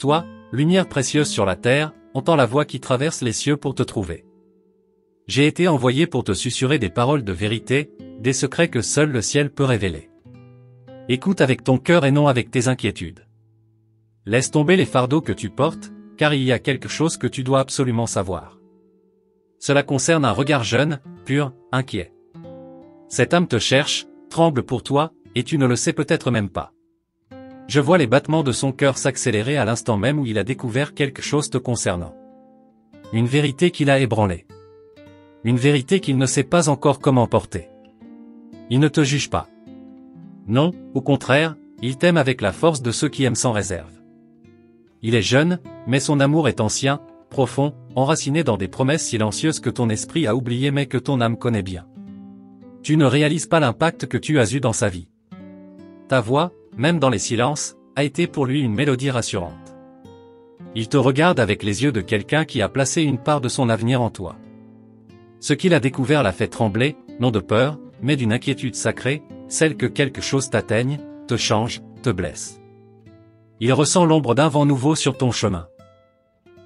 Toi, lumière précieuse sur la terre, entends la voix qui traverse les cieux pour te trouver. J'ai été envoyé pour te susurrer des paroles de vérité, des secrets que seul le ciel peut révéler. Écoute avec ton cœur et non avec tes inquiétudes. Laisse tomber les fardeaux que tu portes, car il y a quelque chose que tu dois absolument savoir. Cela concerne un regard jeune, pur, inquiet. Cette âme te cherche, tremble pour toi, et tu ne le sais peut-être même pas. Je vois les battements de son cœur s'accélérer à l'instant même où il a découvert quelque chose te concernant. Une vérité qui l'a ébranlé. Une vérité qu'il ne sait pas encore comment porter. Il ne te juge pas. Non, au contraire, il t'aime avec la force de ceux qui aiment sans réserve. Il est jeune, mais son amour est ancien, profond, enraciné dans des promesses silencieuses que ton esprit a oubliées mais que ton âme connaît bien. Tu ne réalises pas l'impact que tu as eu dans sa vie. Ta voix, même dans les silences, a été pour lui une mélodie rassurante. Il te regarde avec les yeux de quelqu'un qui a placé une part de son avenir en toi. Ce qu'il a découvert l'a fait trembler, non de peur, mais d'une inquiétude sacrée, celle que quelque chose t'atteigne, te change, te blesse. Il ressent l'ombre d'un vent nouveau sur ton chemin.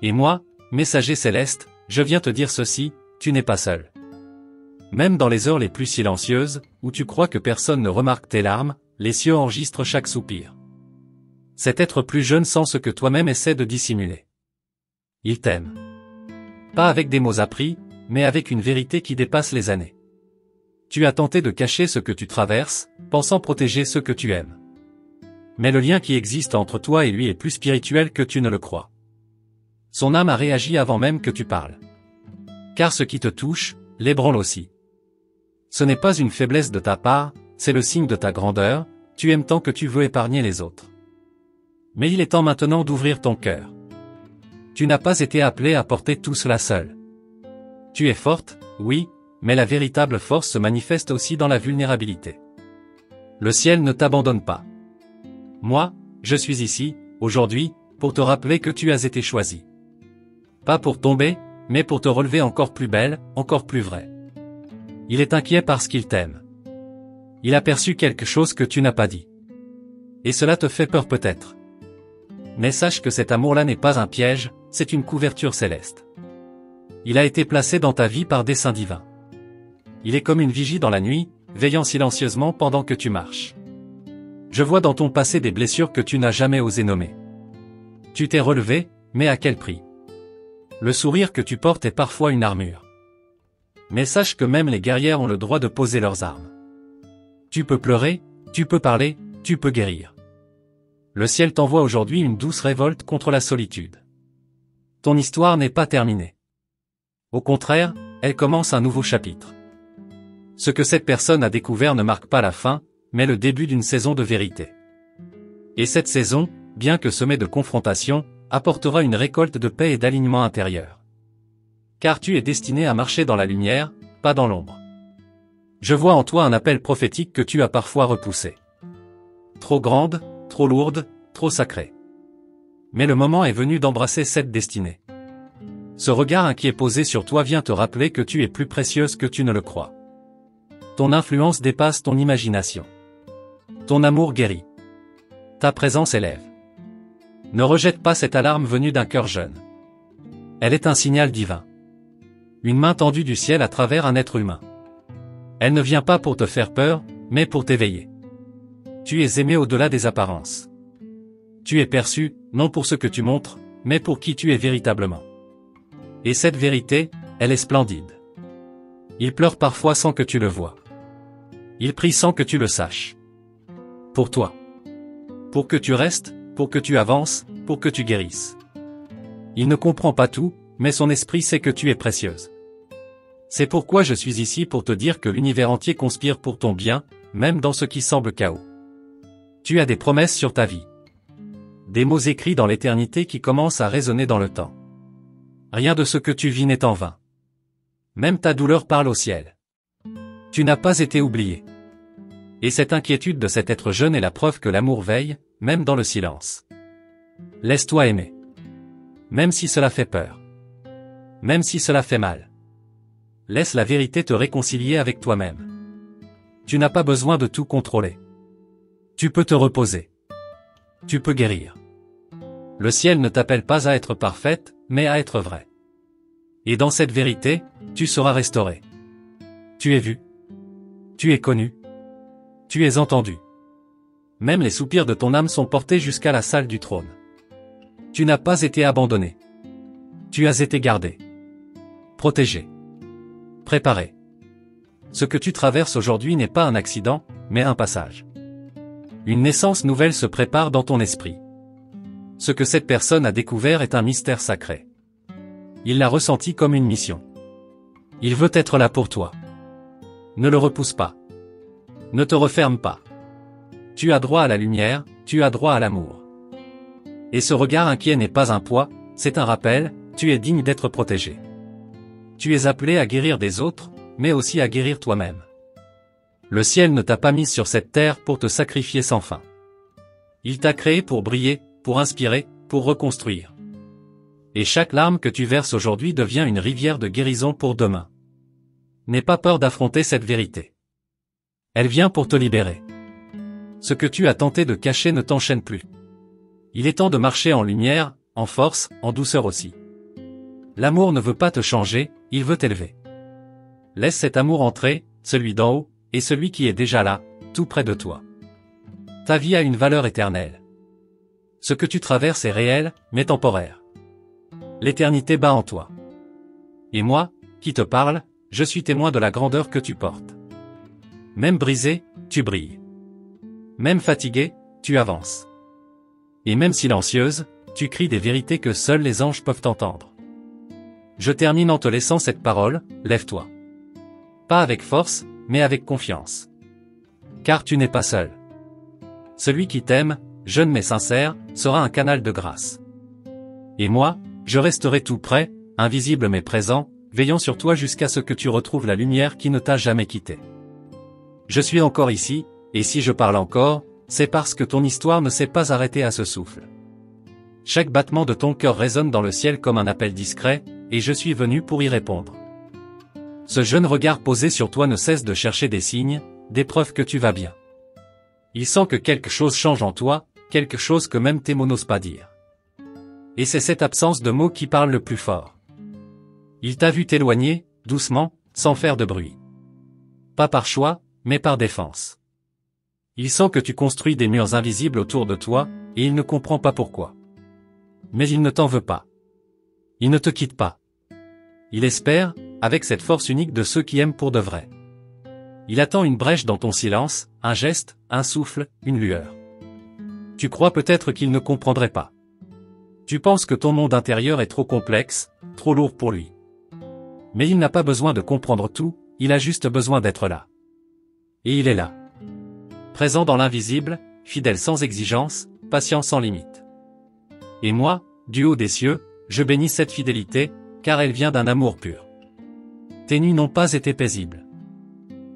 Et moi, messager céleste, je viens te dire ceci, tu n'es pas seul. Même dans les heures les plus silencieuses, où tu crois que personne ne remarque tes larmes, les cieux enregistrent chaque soupir. Cet être plus jeune sent ce que toi-même essaies de dissimuler. Il t'aime. Pas avec des mots appris, mais avec une vérité qui dépasse les années. Tu as tenté de cacher ce que tu traverses, pensant protéger ceux que tu aimes. Mais le lien qui existe entre toi et lui est plus spirituel que tu ne le crois. Son âme a réagi avant même que tu parles. Car ce qui te touche, l'ébranle aussi. Ce n'est pas une faiblesse de ta part, c'est le signe de ta grandeur, tu aimes tant que tu veux épargner les autres. Mais il est temps maintenant d'ouvrir ton cœur. Tu n'as pas été appelé à porter tout cela seul. Tu es forte, oui, mais la véritable force se manifeste aussi dans la vulnérabilité. Le ciel ne t'abandonne pas. Moi, je suis ici, aujourd'hui, pour te rappeler que tu as été choisi. Pas pour tomber, mais pour te relever encore plus belle, encore plus vraie. Il est inquiet parce qu'il t'aime. Il a perçu quelque chose que tu n'as pas dit. Et cela te fait peur peut-être. Mais sache que cet amour-là n'est pas un piège, c'est une couverture céleste. Il a été placé dans ta vie par dessein divin. Il est comme une vigie dans la nuit, veillant silencieusement pendant que tu marches. Je vois dans ton passé des blessures que tu n'as jamais osé nommer. Tu t'es relevé, mais à quel prix? Le sourire que tu portes est parfois une armure. Mais sache que même les guerrières ont le droit de poser leurs armes. Tu peux pleurer, tu peux parler, tu peux guérir. Le ciel t'envoie aujourd'hui une douce révolte contre la solitude. Ton histoire n'est pas terminée. Au contraire, elle commence un nouveau chapitre. Ce que cette personne a découvert ne marque pas la fin, mais le début d'une saison de vérité. Et cette saison, bien que semée de confrontations, apportera une récolte de paix et d'alignement intérieur. Car tu es destiné à marcher dans la lumière, pas dans l'ombre. Je vois en toi un appel prophétique que tu as parfois repoussé. Trop grande, trop lourde, trop sacrée. Mais le moment est venu d'embrasser cette destinée. Ce regard inquiet posé sur toi vient te rappeler que tu es plus précieuse que tu ne le crois. Ton influence dépasse ton imagination. Ton amour guérit. Ta présence élève. Ne rejette pas cette alarme venue d'un cœur jeune. Elle est un signal divin. Une main tendue du ciel à travers un être humain. Elle ne vient pas pour te faire peur, mais pour t'éveiller. Tu es aimé au-delà des apparences. Tu es perçu, non pour ce que tu montres, mais pour qui tu es véritablement. Et cette vérité, elle est splendide. Il pleure parfois sans que tu le vois. Il prie sans que tu le saches. Pour toi. Pour que tu restes, pour que tu avances, pour que tu guérisses. Il ne comprend pas tout, mais son esprit sait que tu es précieuse. C'est pourquoi je suis ici pour te dire que l'univers entier conspire pour ton bien, même dans ce qui semble chaos. Tu as des promesses sur ta vie. Des mots écrits dans l'éternité qui commencent à résonner dans le temps. Rien de ce que tu vis n'est en vain. Même ta douleur parle au ciel. Tu n'as pas été oublié. Et cette inquiétude de cet être jeune est la preuve que l'amour veille, même dans le silence. Laisse-toi aimer. Même si cela fait peur. Même si cela fait mal. Laisse la vérité te réconcilier avec toi-même. Tu n'as pas besoin de tout contrôler. Tu peux te reposer. Tu peux guérir. Le ciel ne t'appelle pas à être parfaite, mais à être vraie. Et dans cette vérité, tu seras restauré. Tu es vu. Tu es connu. Tu es entendu. Même les soupirs de ton âme sont portés jusqu'à la salle du trône. Tu n'as pas été abandonné. Tu as été gardé. Protégé. Préparé. Ce que tu traverses aujourd'hui n'est pas un accident, mais un passage. Une naissance nouvelle se prépare dans ton esprit. Ce que cette personne a découvert est un mystère sacré. Il l'a ressenti comme une mission. Il veut être là pour toi. Ne le repousse pas. Ne te referme pas. Tu as droit à la lumière, tu as droit à l'amour. Et ce regard inquiet n'est pas un poids, c'est un rappel, tu es digne d'être protégé. Tu es appelé à guérir des autres, mais aussi à guérir toi-même. Le ciel ne t'a pas mis sur cette terre pour te sacrifier sans fin. Il t'a créé pour briller, pour inspirer, pour reconstruire. Et chaque larme que tu verses aujourd'hui devient une rivière de guérison pour demain. N'aie pas peur d'affronter cette vérité. Elle vient pour te libérer. Ce que tu as tenté de cacher ne t'enchaîne plus. Il est temps de marcher en lumière, en force, en douceur aussi. L'amour ne veut pas te changer, il veut t'élever. Laisse cet amour entrer, celui d'en haut, et celui qui est déjà là, tout près de toi. Ta vie a une valeur éternelle. Ce que tu traverses est réel, mais temporaire. L'éternité bat en toi. Et moi, qui te parle, je suis témoin de la grandeur que tu portes. Même brisé, tu brilles. Même fatigué, tu avances. Et même silencieuse, tu cries des vérités que seuls les anges peuvent entendre. Je termine en te laissant cette parole, lève-toi. Pas avec force, mais avec confiance. Car tu n'es pas seul. Celui qui t'aime, jeune mais sincère, sera un canal de grâce. Et moi, je resterai tout près, invisible mais présent, veillant sur toi jusqu'à ce que tu retrouves la lumière qui ne t'a jamais quitté. Je suis encore ici, et si je parle encore, c'est parce que ton histoire ne s'est pas arrêtée à ce souffle. Chaque battement de ton cœur résonne dans le ciel comme un appel discret, et je suis venu pour y répondre. Ce jeune regard posé sur toi ne cesse de chercher des signes, des preuves que tu vas bien. Il sent que quelque chose change en toi, quelque chose que même tes mots n'osent pas dire. Et c'est cette absence de mots qui parle le plus fort. Il t'a vu t'éloigner, doucement, sans faire de bruit. Pas par choix, mais par défense. Il sent que tu construis des murs invisibles autour de toi, et il ne comprend pas pourquoi. Mais il ne t'en veut pas. Il ne te quitte pas. Il espère, avec cette force unique de ceux qui aiment pour de vrai. Il attend une brèche dans ton silence, un geste, un souffle, une lueur. Tu crois peut-être qu'il ne comprendrait pas. Tu penses que ton monde intérieur est trop complexe, trop lourd pour lui. Mais il n'a pas besoin de comprendre tout, il a juste besoin d'être là. Et il est là. Présent dans l'invisible, fidèle sans exigence, patient sans limite. Et moi, du haut des cieux, je bénis cette fidélité, car elle vient d'un amour pur. Tes nuits n'ont pas été paisibles.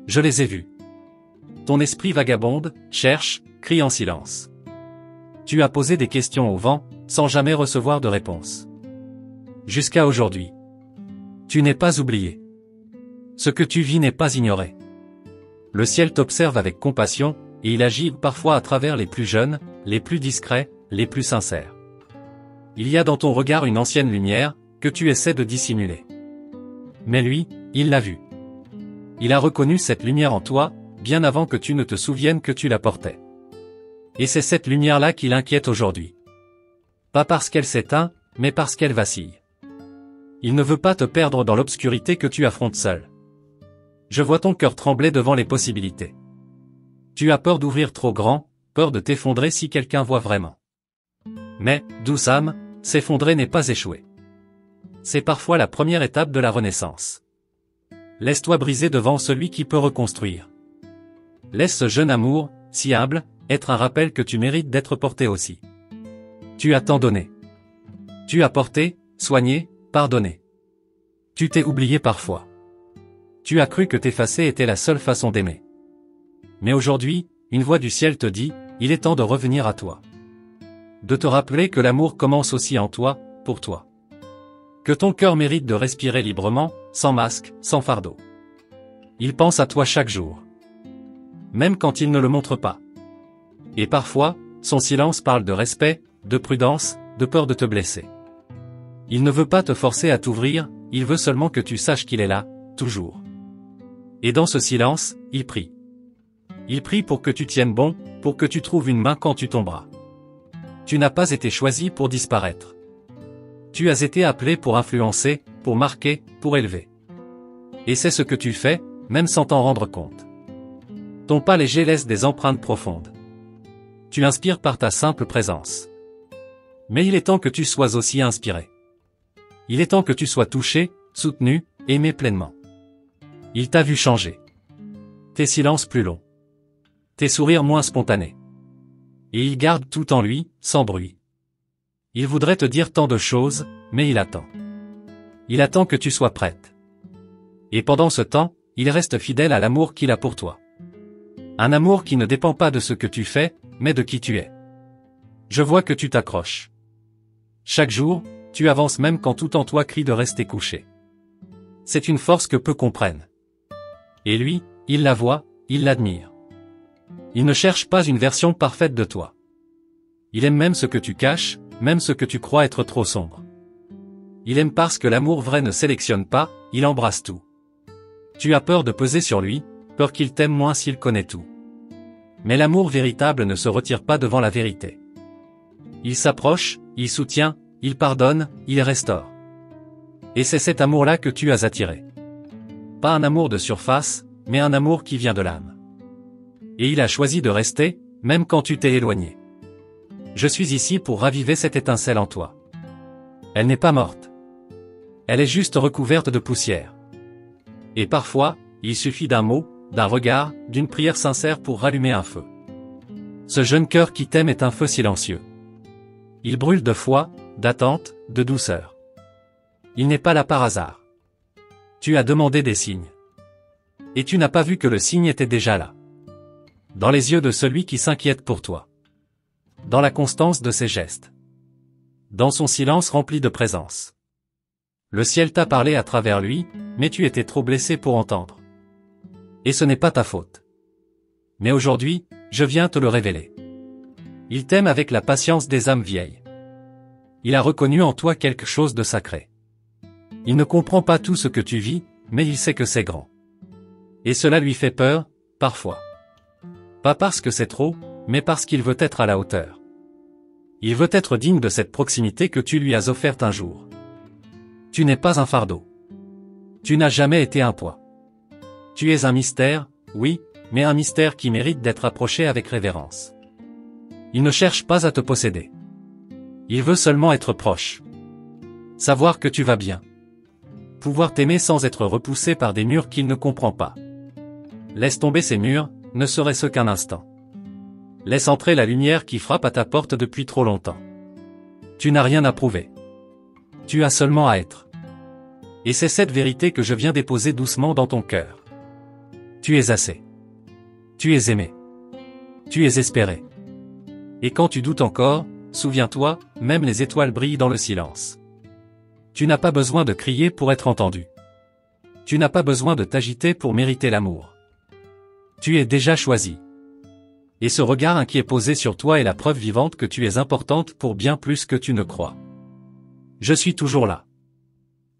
Je les ai vues. Ton esprit vagabonde, cherche, crie en silence. Tu as posé des questions au vent, sans jamais recevoir de réponse. Jusqu'à aujourd'hui. Tu n'es pas oublié. Ce que tu vis n'est pas ignoré. Le ciel t'observe avec compassion, et il agit parfois à travers les plus jeunes, les plus discrets, les plus sincères. Il y a dans ton regard une ancienne lumière, que tu essaies de dissimuler. Mais lui, il l'a vue. Il a reconnu cette lumière en toi, bien avant que tu ne te souviennes que tu la portais. Et c'est cette lumière-là qui l'inquiète aujourd'hui. Pas parce qu'elle s'éteint, mais parce qu'elle vacille. Il ne veut pas te perdre dans l'obscurité que tu affrontes seul. Je vois ton cœur trembler devant les possibilités. Tu as peur d'ouvrir trop grand, peur de t'effondrer si quelqu'un voit vraiment. Mais, douce âme, s'effondrer n'est pas échouer. C'est parfois la première étape de la renaissance. Laisse-toi briser devant celui qui peut reconstruire. Laisse ce jeune amour, si humble, être un rappel que tu mérites d'être porté aussi. Tu as tant donné. Tu as porté, soigné, pardonné. Tu t'es oublié parfois. Tu as cru que t'effacer était la seule façon d'aimer. Mais aujourd'hui, une voix du ciel te dit, il est temps de revenir à toi. De te rappeler que l'amour commence aussi en toi, pour toi. Que ton cœur mérite de respirer librement, sans masque, sans fardeau. Il pense à toi chaque jour. Même quand il ne le montre pas. Et parfois, son silence parle de respect, de prudence, de peur de te blesser. Il ne veut pas te forcer à t'ouvrir, il veut seulement que tu saches qu'il est là, toujours. Et dans ce silence, il prie. Il prie pour que tu tiennes bon, pour que tu trouves une main quand tu tomberas. Tu n'as pas été choisi pour disparaître. Tu as été appelé pour influencer, pour marquer, pour élever. Et c'est ce que tu fais, même sans t'en rendre compte. Ton pas léger laisse des empreintes profondes. Tu inspires par ta simple présence. Mais il est temps que tu sois aussi inspiré. Il est temps que tu sois touché, soutenu, aimé pleinement. Il t'a vu changer. Tes silences plus longs. Tes sourires moins spontanés. Et il garde tout en lui, sans bruit. Il voudrait te dire tant de choses, mais il attend. Il attend que tu sois prête. Et pendant ce temps, il reste fidèle à l'amour qu'il a pour toi. Un amour qui ne dépend pas de ce que tu fais, mais de qui tu es. Je vois que tu t'accroches. Chaque jour, tu avances même quand tout en toi crie de rester couché. C'est une force que peu comprennent. Et lui, il la voit, il l'admire. Il ne cherche pas une version parfaite de toi. Il aime même ce que tu caches, même ce que tu crois être trop sombre. Il aime parce que l'amour vrai ne sélectionne pas, il embrasse tout. Tu as peur de peser sur lui, peur qu'il t'aime moins s'il connaît tout. Mais l'amour véritable ne se retire pas devant la vérité. Il s'approche, il soutient, il pardonne, il restaure. Et c'est cet amour-là que tu as attiré. Pas un amour de surface, mais un amour qui vient de l'âme. Et il a choisi de rester, même quand tu t'es éloigné. Je suis ici pour raviver cette étincelle en toi. Elle n'est pas morte. Elle est juste recouverte de poussière. Et parfois, il suffit d'un mot, d'un regard, d'une prière sincère pour rallumer un feu. Ce jeune cœur qui t'aime est un feu silencieux. Il brûle de foi, d'attente, de douceur. Il n'est pas là par hasard. Tu as demandé des signes. Et tu n'as pas vu que le signe était déjà là. Dans les yeux de celui qui s'inquiète pour toi. Dans la constance de ses gestes. Dans son silence rempli de présence. Le ciel t'a parlé à travers lui, mais tu étais trop blessé pour entendre. Et ce n'est pas ta faute. Mais aujourd'hui, je viens te le révéler. Il t'aime avec la patience des âmes vieilles. Il a reconnu en toi quelque chose de sacré. Il ne comprend pas tout ce que tu vis, mais il sait que c'est grand. Et cela lui fait peur, parfois. Pas parce que c'est trop, mais parce qu'il veut être à la hauteur. Il veut être digne de cette proximité que tu lui as offerte un jour. Tu n'es pas un fardeau. Tu n'as jamais été un poids. Tu es un mystère, oui, mais un mystère qui mérite d'être approché avec révérence. Il ne cherche pas à te posséder. Il veut seulement être proche. Savoir que tu vas bien. Pouvoir t'aimer sans être repoussé par des murs qu'il ne comprend pas. Laisse tomber ces murs, ne serait-ce qu'un instant. Laisse entrer la lumière qui frappe à ta porte depuis trop longtemps. Tu n'as rien à prouver. Tu as seulement à être. Et c'est cette vérité que je viens déposer doucement dans ton cœur. Tu es assez. Tu es aimé. Tu es espéré. Et quand tu doutes encore, souviens-toi, même les étoiles brillent dans le silence. Tu n'as pas besoin de crier pour être entendu. Tu n'as pas besoin de t'agiter pour mériter l'amour. Tu es déjà choisi. Et ce regard inquiet posé sur toi est la preuve vivante que tu es importante pour bien plus que tu ne crois. Je suis toujours là.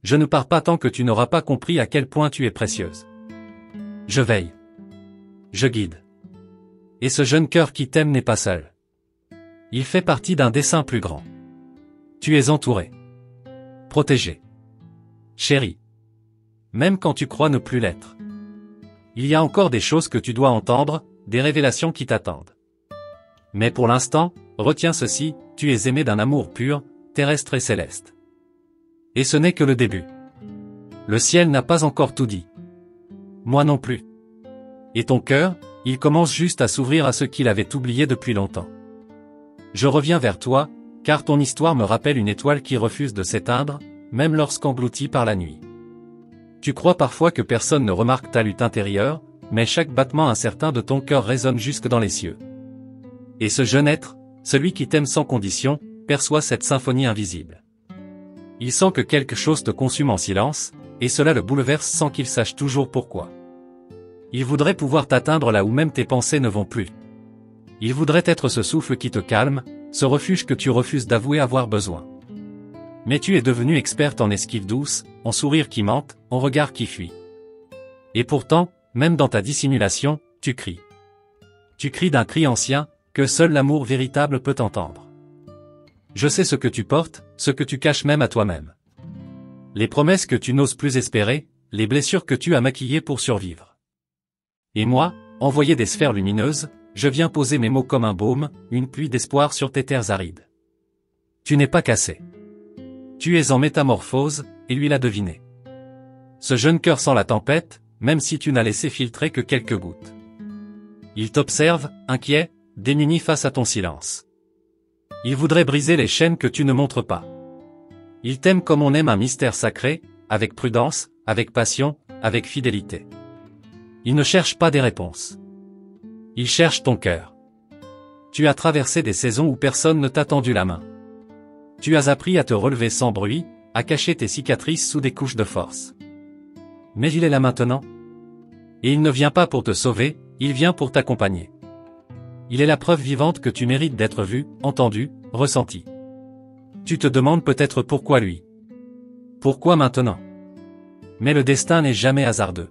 Je ne pars pas tant que tu n'auras pas compris à quel point tu es précieuse. Je veille. Je guide. Et ce jeune cœur qui t'aime n'est pas seul. Il fait partie d'un dessein plus grand. Tu es entouré. Protégé. Chéri. Même quand tu crois ne plus l'être. Il y a encore des choses que tu dois entendre, des révélations qui t'attendent. Mais pour l'instant, retiens ceci, tu es aimé d'un amour pur, terrestre et céleste. Et ce n'est que le début. Le ciel n'a pas encore tout dit. Moi non plus. Et ton cœur, il commence juste à s'ouvrir à ce qu'il avait oublié depuis longtemps. Je reviens vers toi, car ton histoire me rappelle une étoile qui refuse de s'éteindre, même lorsqu'engloutie par la nuit. Tu crois parfois que personne ne remarque ta lutte intérieure, mais chaque battement incertain de ton cœur résonne jusque dans les cieux. Et ce jeune être, celui qui t'aime sans condition, perçoit cette symphonie invisible. Il sent que quelque chose te consume en silence, et cela le bouleverse sans qu'il sache toujours pourquoi. Il voudrait pouvoir t'atteindre là où même tes pensées ne vont plus. Il voudrait être ce souffle qui te calme, ce refuge que tu refuses d'avouer avoir besoin. Mais tu es devenue experte en esquive douce, en sourire qui mente, en regard qui fuit. Et pourtant, même dans ta dissimulation, tu cries. Tu cries d'un cri ancien, que seul l'amour véritable peut entendre. Je sais ce que tu portes, ce que tu caches même à toi-même. Les promesses que tu n'oses plus espérer, les blessures que tu as maquillées pour survivre. Et moi, envoyé des sphères lumineuses, je viens poser mes mots comme un baume, une pluie d'espoir sur tes terres arides. Tu n'es pas cassé. Tu es en métamorphose, et lui l'a deviné. Ce jeune cœur sent la tempête, même si tu n'as laissé filtrer que quelques gouttes. Il t'observe, inquiet, démuni face à ton silence. Il voudrait briser les chaînes que tu ne montres pas. Il t'aime comme on aime un mystère sacré, avec prudence, avec passion, avec fidélité. Il ne cherche pas des réponses. Il cherche ton cœur. Tu as traversé des saisons où personne ne t'a tendu la main. Tu as appris à te relever sans bruit, à cacher tes cicatrices sous des couches de force. Mais il est là maintenant. Et il ne vient pas pour te sauver, il vient pour t'accompagner. Il est la preuve vivante que tu mérites d'être vu, entendu, ressenti. Tu te demandes peut-être pourquoi lui. Pourquoi maintenant? Mais le destin n'est jamais hasardeux.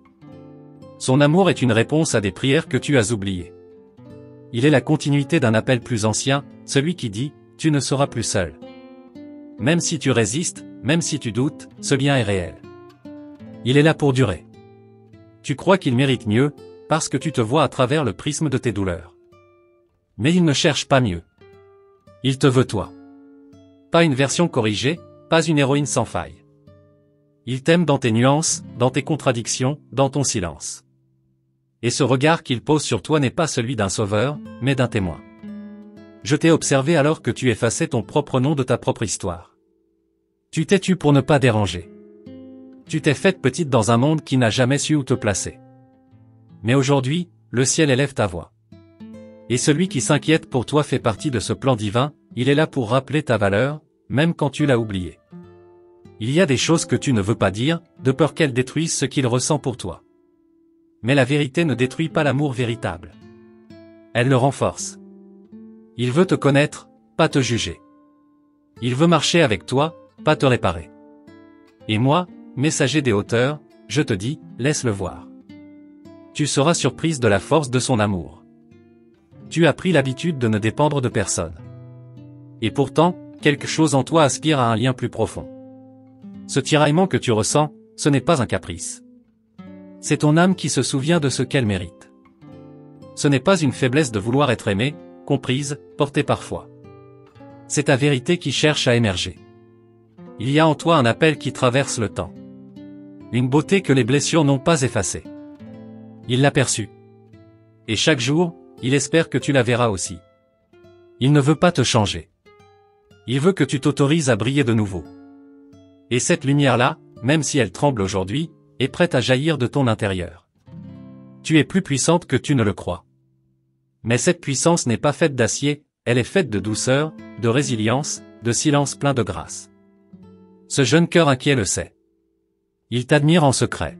Son amour est une réponse à des prières que tu as oubliées. Il est la continuité d'un appel plus ancien, celui qui dit « Tu ne seras plus seul ». Même si tu résistes, même si tu doutes, ce lien est réel. Il est là pour durer. Tu crois qu'il mérite mieux, parce que tu te vois à travers le prisme de tes douleurs. Mais il ne cherche pas mieux. Il te veut toi. Pas une version corrigée, pas une héroïne sans faille. Il t'aime dans tes nuances, dans tes contradictions, dans ton silence. Et ce regard qu'il pose sur toi n'est pas celui d'un sauveur, mais d'un témoin. Je t'ai observé alors que tu effaçais ton propre nom de ta propre histoire. Tu t'es tue pour ne pas déranger. Tu t'es faite petite dans un monde qui n'a jamais su où te placer. Mais aujourd'hui, le ciel élève ta voix. Et celui qui s'inquiète pour toi fait partie de ce plan divin, il est là pour rappeler ta valeur, même quand tu l'as oubliée. Il y a des choses que tu ne veux pas dire, de peur qu'elles détruisent ce qu'il ressent pour toi. Mais la vérité ne détruit pas l'amour véritable. Elle le renforce. Il veut te connaître, pas te juger. Il veut marcher avec toi, pas te réparer. Et moi, messager des hauteurs, je te dis, laisse-le voir. Tu seras surprise de la force de son amour. Tu as pris l'habitude de ne dépendre de personne. Et pourtant, quelque chose en toi aspire à un lien plus profond. Ce tiraillement que tu ressens, ce n'est pas un caprice. C'est ton âme qui se souvient de ce qu'elle mérite. Ce n'est pas une faiblesse de vouloir être aimée, comprise, portée parfois. C'est ta vérité qui cherche à émerger. Il y a en toi un appel qui traverse le temps. Une beauté que les blessures n'ont pas effacée. Il l'a perçue. Et chaque jour, il espère que tu la verras aussi. Il ne veut pas te changer. Il veut que tu t'autorises à briller de nouveau. Et cette lumière-là, même si elle tremble aujourd'hui, est prête à jaillir de ton intérieur. Tu es plus puissante que tu ne le crois. Mais cette puissance n'est pas faite d'acier, elle est faite de douceur, de résilience, de silence plein de grâce. Ce jeune cœur inquiet le sait. Il t'admire en secret.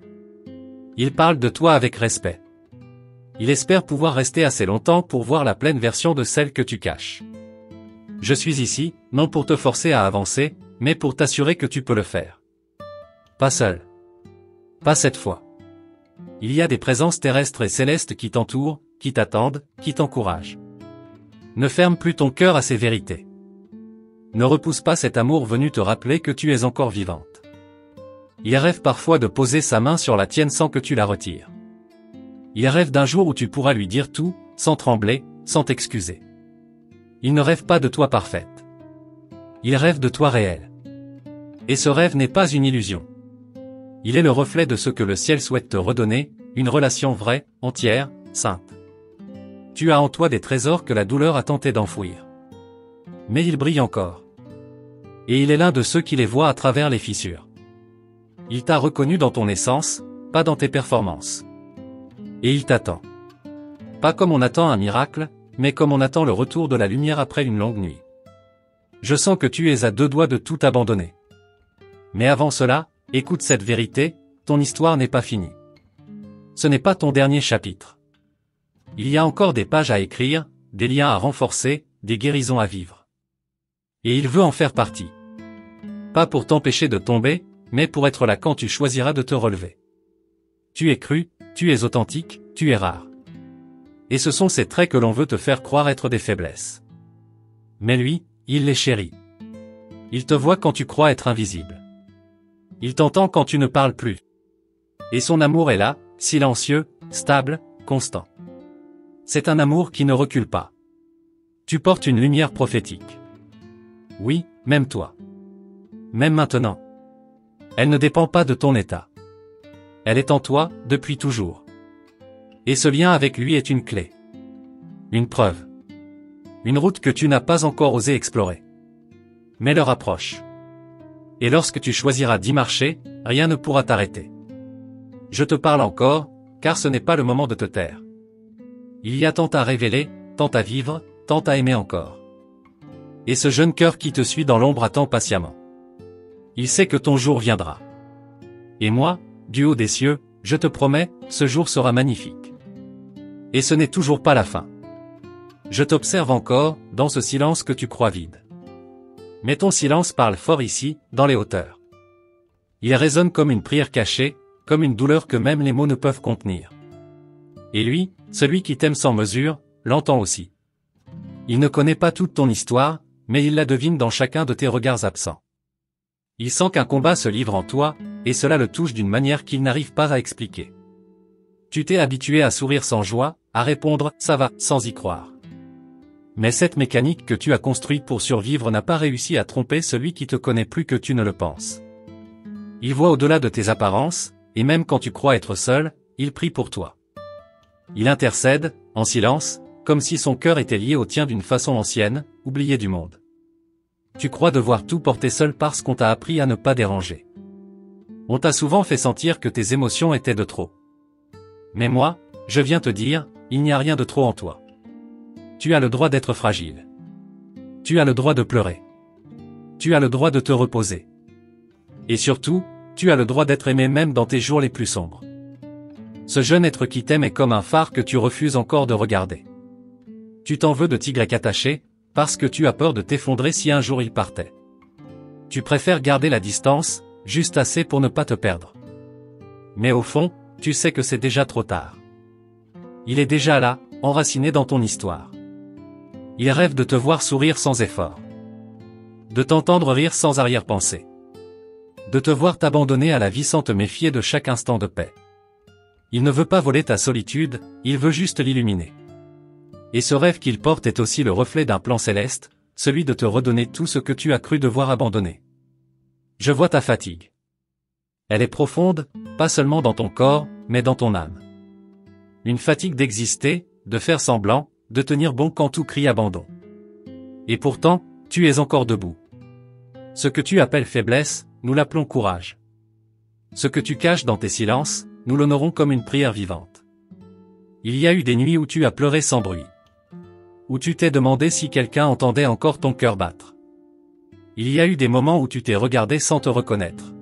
Il parle de toi avec respect. Il espère pouvoir rester assez longtemps pour voir la pleine version de celle que tu caches. Je suis ici, non pour te forcer à avancer, mais pour t'assurer que tu peux le faire. Pas seul. Pas cette fois. Il y a des présences terrestres et célestes qui t'entourent, qui t'attendent, qui t'encouragent. Ne ferme plus ton cœur à ces vérités. Ne repousse pas cet amour venu te rappeler que tu es encore vivante. Il rêve parfois de poser sa main sur la tienne sans que tu la retires. Il rêve d'un jour où tu pourras lui dire tout, sans trembler, sans t'excuser. Il ne rêve pas de toi parfaite. Il rêve de toi réel. Et ce rêve n'est pas une illusion. Il est le reflet de ce que le ciel souhaite te redonner, une relation vraie, entière, sainte. Tu as en toi des trésors que la douleur a tenté d'enfouir. Mais il brille encore. Et il est l'un de ceux qui les voient à travers les fissures. Il t'a reconnu dans ton essence, pas dans tes performances. Et il t'attend. Pas comme on attend un miracle, mais comme on attend le retour de la lumière après une longue nuit. Je sens que tu es à deux doigts de tout abandonner. Mais avant cela, écoute cette vérité, ton histoire n'est pas finie. Ce n'est pas ton dernier chapitre. Il y a encore des pages à écrire, des liens à renforcer, des guérisons à vivre. Et il veut en faire partie. Pas pour t'empêcher de tomber, mais pour être là quand tu choisiras de te relever. Tu es cru, tu es authentique, tu es rare. Et ce sont ces traits que l'on veut te faire croire être des faiblesses. Mais lui, il les chérit. Il te voit quand tu crois être invisible. Il t'entend quand tu ne parles plus. Et son amour est là, silencieux, stable, constant. C'est un amour qui ne recule pas. Tu portes une lumière prophétique. Oui, même toi. Même maintenant. Elle ne dépend pas de ton état. Elle est en toi, depuis toujours. Et ce lien avec lui est une clé. Une preuve. Une route que tu n'as pas encore osé explorer. Mais leur approche. Et lorsque tu choisiras d'y marcher, rien ne pourra t'arrêter. Je te parle encore, car ce n'est pas le moment de te taire. Il y a tant à révéler, tant à vivre, tant à aimer encore. Et ce jeune cœur qui te suit dans l'ombre attend patiemment. Il sait que ton jour viendra. Et moi, du haut des cieux, je te promets, ce jour sera magnifique. Et ce n'est toujours pas la fin. Je t'observe encore, dans ce silence que tu crois vide. Mais ton silence parle fort ici, dans les hauteurs. Il résonne comme une prière cachée, comme une douleur que même les mots ne peuvent contenir. Et lui, celui qui t'aime sans mesure, l'entend aussi. Il ne connaît pas toute ton histoire, mais il la devine dans chacun de tes regards absents. Il sent qu'un combat se livre en toi, et cela le touche d'une manière qu'il n'arrive pas à expliquer. Tu t'es habitué à sourire sans joie, à répondre « ça va » sans y croire. Mais cette mécanique que tu as construite pour survivre n'a pas réussi à tromper celui qui te connaît plus que tu ne le penses. Il voit au-delà de tes apparences, et même quand tu crois être seul, il prie pour toi. Il intercède, en silence, comme si son cœur était lié au tien d'une façon ancienne, oublié du monde. Tu crois devoir tout porter seul parce qu'on t'a appris à ne pas déranger. On t'a souvent fait sentir que tes émotions étaient de trop. Mais moi, je viens te dire, il n'y a rien de trop en toi. Tu as le droit d'être fragile. Tu as le droit de pleurer. Tu as le droit de te reposer. Et surtout, tu as le droit d'être aimé même dans tes jours les plus sombres. Ce jeune être qui t'aime est comme un phare que tu refuses encore de regarder. Tu t'en veux de tigre attaché, parce que tu as peur de t'effondrer si un jour il partait. Tu préfères garder la distance, juste assez pour ne pas te perdre. Mais au fond, tu sais que c'est déjà trop tard. Il est déjà là, enraciné dans ton histoire. Il rêve de te voir sourire sans effort. De t'entendre rire sans arrière-pensée. De te voir t'abandonner à la vie sans te méfier de chaque instant de paix. Il ne veut pas voler ta solitude, il veut juste l'illuminer. Et ce rêve qu'il porte est aussi le reflet d'un plan céleste, celui de te redonner tout ce que tu as cru devoir abandonner. Je vois ta fatigue. Elle est profonde, pas seulement dans ton corps, mais dans ton âme. Une fatigue d'exister, de faire semblant, de tenir bon quand tout crie abandon. Et pourtant, tu es encore debout. Ce que tu appelles faiblesse, nous l'appelons courage. Ce que tu caches dans tes silences, nous l'honorons comme une prière vivante. Il y a eu des nuits où tu as pleuré sans bruit. Où tu t'es demandé si quelqu'un entendait encore ton cœur battre. Il y a eu des moments où tu t'es regardé sans te reconnaître.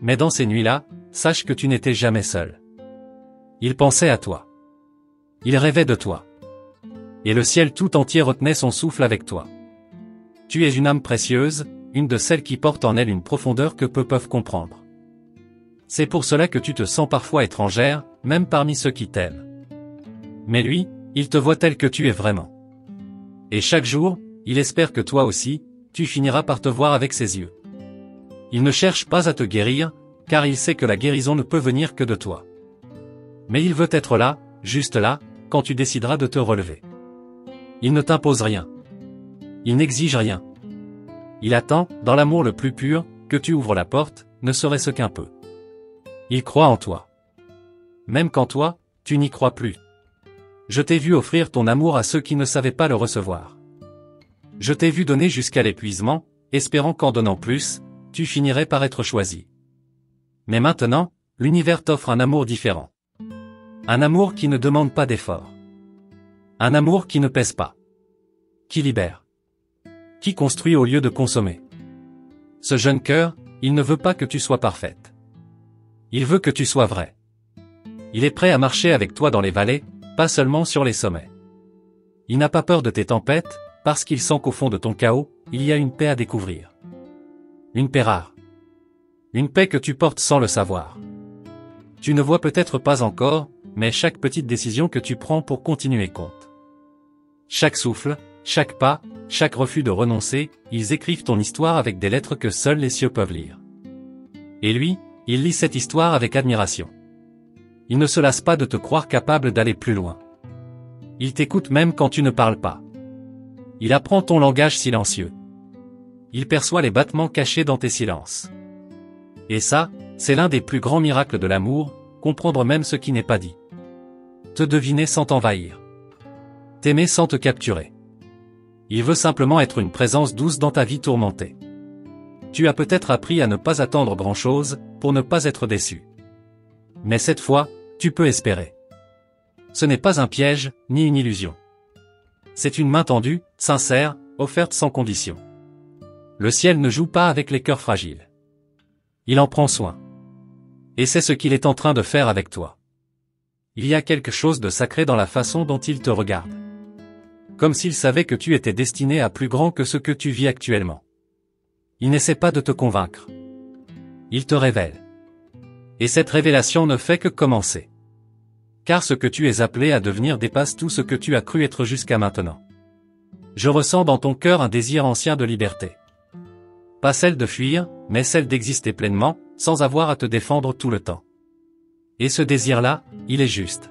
Mais dans ces nuits-là, sache que tu n'étais jamais seul. Il pensait à toi. Il rêvait de toi. Et le ciel tout entier retenait son souffle avec toi. Tu es une âme précieuse, une de celles qui portent en elle une profondeur que peu peuvent comprendre. C'est pour cela que tu te sens parfois étrangère, même parmi ceux qui t'aiment. Mais lui, il te voit tel que tu es vraiment. Et chaque jour, il espère que toi aussi, tu finiras par te voir avec ses yeux. Il ne cherche pas à te guérir, car il sait que la guérison ne peut venir que de toi. Mais il veut être là, juste là, quand tu décideras de te relever. Il ne t'impose rien. Il n'exige rien. Il attend, dans l'amour le plus pur, que tu ouvres la porte, ne serait-ce qu'un peu. Il croit en toi. Même quand toi, tu n'y crois plus. Je t'ai vu offrir ton amour à ceux qui ne savaient pas le recevoir. Je t'ai vu donner jusqu'à l'épuisement, espérant qu'en donnant plus, tu finirais par être choisi. Mais maintenant, l'univers t'offre un amour différent. Un amour qui ne demande pas d'effort. Un amour qui ne pèse pas. Qui libère. Qui construit au lieu de consommer. Ce jeune cœur, il ne veut pas que tu sois parfaite. Il veut que tu sois vraie. Il est prêt à marcher avec toi dans les vallées, pas seulement sur les sommets. Il n'a pas peur de tes tempêtes, parce qu'ils sentent qu'au fond de ton chaos, il y a une paix à découvrir. Une paix rare. Une paix que tu portes sans le savoir. Tu ne vois peut-être pas encore, mais chaque petite décision que tu prends pour continuer compte. Chaque souffle, chaque pas, chaque refus de renoncer, ils écrivent ton histoire avec des lettres que seuls les cieux peuvent lire. Et lui, il lit cette histoire avec admiration. Il ne se lasse pas de te croire capable d'aller plus loin. Il t'écoute même quand tu ne parles pas. Il apprend ton langage silencieux. Il perçoit les battements cachés dans tes silences. Et ça, c'est l'un des plus grands miracles de l'amour, comprendre même ce qui n'est pas dit. Te deviner sans t'envahir. T'aimer sans te capturer. Il veut simplement être une présence douce dans ta vie tourmentée. Tu as peut-être appris à ne pas attendre grand-chose, pour ne pas être déçu. Mais cette fois, tu peux espérer. Ce n'est pas un piège, ni une illusion. C'est une main tendue, sincère, offerte sans condition. Le ciel ne joue pas avec les cœurs fragiles. Il en prend soin. Et c'est ce qu'il est en train de faire avec toi. Il y a quelque chose de sacré dans la façon dont il te regarde. Comme s'il savait que tu étais destiné à plus grand que ce que tu vis actuellement. Il n'essaie pas de te convaincre. Il te révèle. Et cette révélation ne fait que commencer. Car ce que tu es appelé à devenir dépasse tout ce que tu as cru être jusqu'à maintenant. Je ressens dans ton cœur un désir ancien de liberté. Pas celle de fuir, mais celle d'exister pleinement, sans avoir à te défendre tout le temps. Et ce désir-là, il est juste.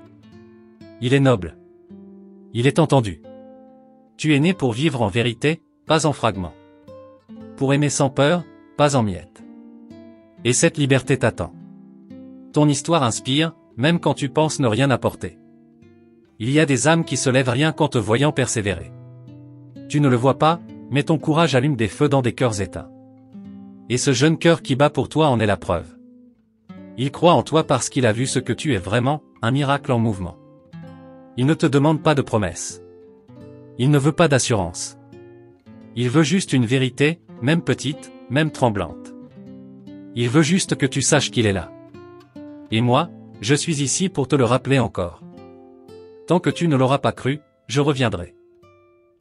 Il est noble. Il est entendu. Tu es né pour vivre en vérité, pas en fragments. Pour aimer sans peur, pas en miettes. Et cette liberté t'attend. Ton histoire inspire, même quand tu penses ne rien apporter. Il y a des âmes qui se lèvent rien qu'en te voyant persévérer. Tu ne le vois pas, mais ton courage allume des feux dans des cœurs éteints. Et ce jeune cœur qui bat pour toi en est la preuve. Il croit en toi parce qu'il a vu ce que tu es vraiment, un miracle en mouvement. Il ne te demande pas de promesses. Il ne veut pas d'assurance. Il veut juste une vérité, même petite, même tremblante. Il veut juste que tu saches qu'il est là. Et moi, je suis ici pour te le rappeler encore. Tant que tu ne l'auras pas cru, je reviendrai.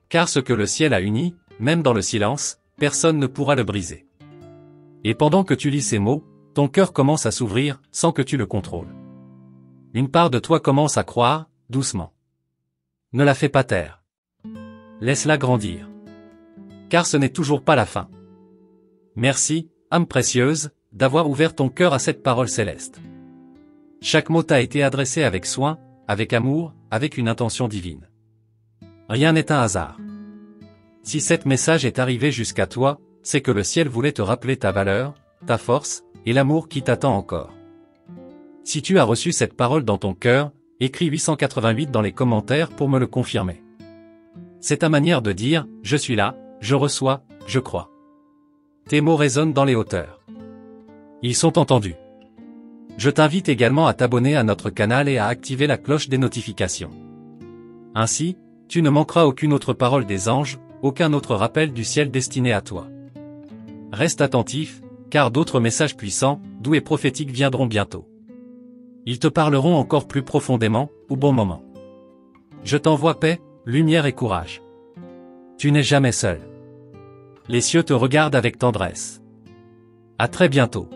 Car ce que le ciel a uni, même dans le silence, personne ne pourra le briser. Et pendant que tu lis ces mots, ton cœur commence à s'ouvrir, sans que tu le contrôles. Une part de toi commence à croire, doucement. Ne la fais pas taire. Laisse-la grandir. Car ce n'est toujours pas la fin. Merci, âme précieuse, d'avoir ouvert ton cœur à cette parole céleste. Chaque mot t'a été adressé avec soin, avec amour, avec une intention divine. Rien n'est un hasard. Si cet message est arrivé jusqu'à toi, c'est que le ciel voulait te rappeler ta valeur, ta force, et l'amour qui t'attend encore. Si tu as reçu cette parole dans ton cœur, écris 888 dans les commentaires pour me le confirmer. C'est ta manière de dire, je suis là, je reçois, je crois. Tes mots résonnent dans les hauteurs. Ils sont entendus. Je t'invite également à t'abonner à notre canal et à activer la cloche des notifications. Ainsi, tu ne manqueras aucune autre parole des anges, aucun autre rappel du ciel destiné à toi. Reste attentif, car d'autres messages puissants, doux et prophétiques viendront bientôt. Ils te parleront encore plus profondément, au bon moment. Je t'envoie paix, lumière et courage. Tu n'es jamais seul. Les cieux te regardent avec tendresse. À très bientôt.